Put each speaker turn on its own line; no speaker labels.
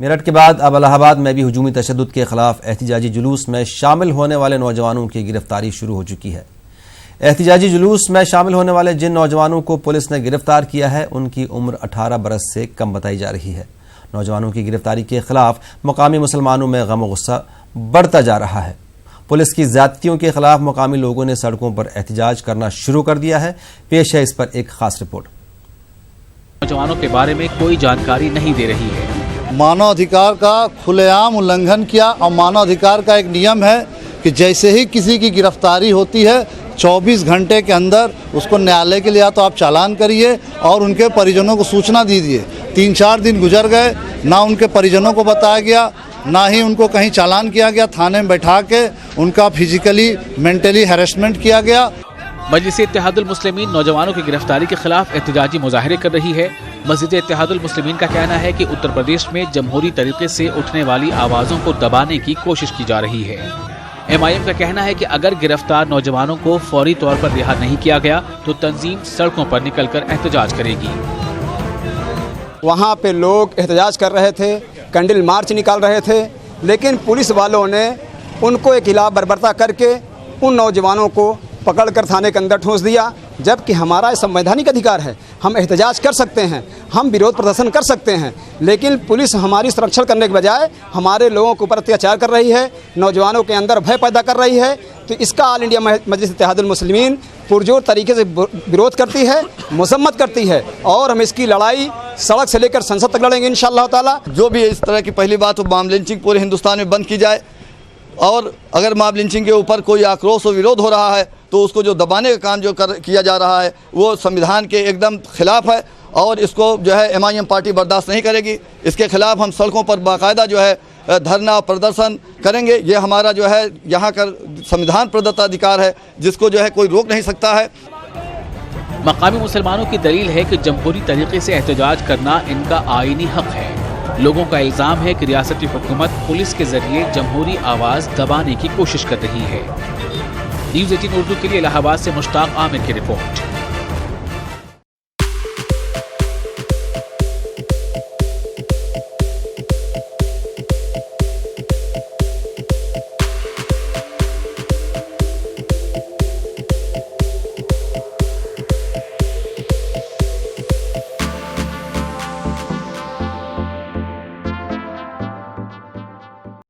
मेरठ के बाद अब इलाहाबाद में भी हुजूमी तशद्दुद के खिलाफ एहतिजाजी जुलूस में शामिल होने वाले नौजवानों की गिरफ्तारी शुरू हो चुकी है। एहतिजाजी जुलूस में शामिल होने वाले जिन नौजवानों को पुलिस ने गिरफ्तार किया है उनकी उम्र 18 बरस से कम बताई जा रही है। नौजवानों की गिरफ्तारी के खिलाफ मकामी मुसलमानों में गम गुस्सा बढ़ता जा रहा है। पुलिस की ज्यादतियों के खिलाफ मकामी लोगों ने सड़कों पर एहतिजाज करना शुरू कर दिया है। पेश है इस पर एक खास रिपोर्ट।
नौजवानों के बारे में कोई जानकारी नहीं दे रही है।
मानवाधिकार का खुलेआम उल्लंघन किया और मानवाधिकार का एक नियम है कि जैसे ही किसी की गिरफ्तारी होती है 24 घंटे के अंदर उसको न्यायालय के लिए या तो आप चालान करिए और उनके परिजनों को सूचना दीजिए। 3-4 दिन गुजर गए, ना उनके परिजनों को बताया गया, ना ही उनको कहीं चालान किया गया। थाने में बैठा के उनका फिजिकली मेंटली हैरेसमेंट किया गया।
मजलिस-ए-इत्तेहादुल मुस्लिमीन नौजवानों की गिरफ्तारी के खिलाफ एहतिजाजी मुजाहरे कर रही है। मस्जिद-ए-इत्तेहादुल मुस्लिमीन का कहना है कि उत्तर प्रदेश में जमहूरी तरीके से उठने वाली आवाज़ों को दबाने की कोशिश की जा रही है। MIM का कहना है कि अगर गिरफ्तार नौजवानों को फौरी तौर पर रिहा नहीं किया गया तो तंजीम सड़कों पर निकलकर एहतजाज करेगी।
वहाँ पे लोग एहतजाज कर रहे थे, कैंडल मार्च निकाल रहे थे, लेकिन पुलिस वालों ने उनको एक खिलाफ बर्बरता करके उन नौजवानों को पकड़कर थाने के अंदर ठूंस दिया। जबकि हमारा संवैधानिक अधिकार है, हम एहतजाज कर सकते हैं, हम विरोध प्रदर्शन कर सकते हैं, लेकिन पुलिस हमारी संरक्षण करने के बजाय हमारे लोगों के ऊपर अत्याचार कर रही है, नौजवानों के अंदर भय पैदा कर रही है। तो इसका ऑल इंडिया मजलिस-ए-इत्तेहादुल मुस्लिमीन पुरजोर तरीके से विरोध करती है, मसम्मत करती है और हम इसकी लड़ाई सड़क से लेकर संसद तक लड़ेंगे इंशाअल्लाह ताला।
जो भी इस तरह की पहली बात तो मॉब लिंचिंग पूरे हिंदुस्तान में बंद की जाए, और अगर मॉब लिंचिंग के ऊपर कोई आक्रोश और विरोध हो रहा है तो उसको जो दबाने का काम जो किया जा रहा है वो संविधान के एकदम खिलाफ है और इसको जो है MIM पार्टी बर्दाश्त नहीं करेगी। इसके खिलाफ हम सड़कों पर बाकायदा जो है धरना प्रदर्शन करेंगे। ये हमारा जो है यहाँ का संविधान प्रदत्त अधिकार है जिसको जो है कोई रोक नहीं सकता है।
मकामी मुसलमानों की दलील है कि जमहूरी तरीके से एहतजाज करना इनका आईनी हक है। लोगों का इल्जाम है कि रियासती हुकूमत पुलिस के जरिए जमहूरी आवाज़ दबाने की कोशिश कर रही है। न्यूज़ 18 उर्दू के लिए इलाहाबाद से मुश्ताक आमिर की रिपोर्ट।